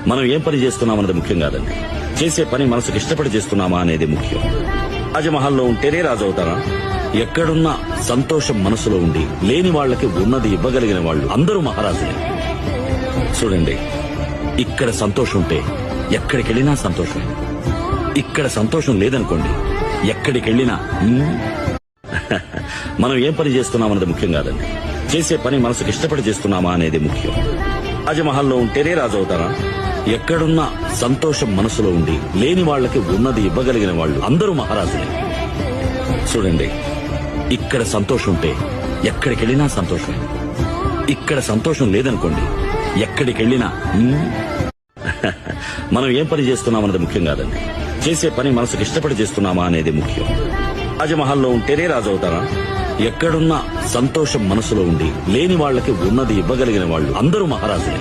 మనం ఏం పని చేస్తున్నామన్నది ముఖ్యం కాదండి, చేసే పని మనసుకు ఇష్టపడి చేస్తున్నామా అనేది ముఖ్యం. రాజమహల్లో ఉంటేనే రాజు అవుతారా? ఎక్కడున్నా సంతోషం మనసులో ఉండి లేని వాళ్ళకి ఉన్నది ఇవ్వగలిగిన వాళ్ళు అందరూ మహారాజులే. చూడండి, ఇక్కడ సంతోషం ఉంటే ఎక్కడికెళ్ళినా సంతోషం. ఇక్కడ సంతోషం లేదనుకోండి, ఎక్కడికెళ్ళినా మనం ఏం పని చేస్తున్నామన్నది ముఖ్యం కాదండి, చేసే పని మనసుకు ఇష్టపడి చేస్తున్నామా అనేది ముఖ్యం. రాజమహల్లో ఉంటేనే రాజు అవుతారా? ఎక్కడున్నా సంతోషం మనసులో ఉండి లేని వాళ్ళకి ఉన్నది ఇవ్వగలిగిన వాళ్ళు అందరూ మహారాజులే. చూడండి, ఇక్కడ సంతోషం ఉంటే ఎక్కడికెళ్ళినా సంతోషం. ఇక్కడ సంతోషం లేదనుకోండి, ఎక్కడికెళ్ళినా మనం ఏం పని చేస్తున్నామన్నది ముఖ్యం కాదండి, చేసే పని మనసుకు ఇష్టపడి చేస్తున్నామా అనేది ముఖ్యం. రాజమహల్లో ఉంటేనే రాజు అవుతారా? ఎక్కడున్నా సంతోషం మనసులో ఉండి లేని వాళ్ళకి ఉన్నది ఇవ్వగలిగిన వాళ్ళు అందరూ మహారాజులే.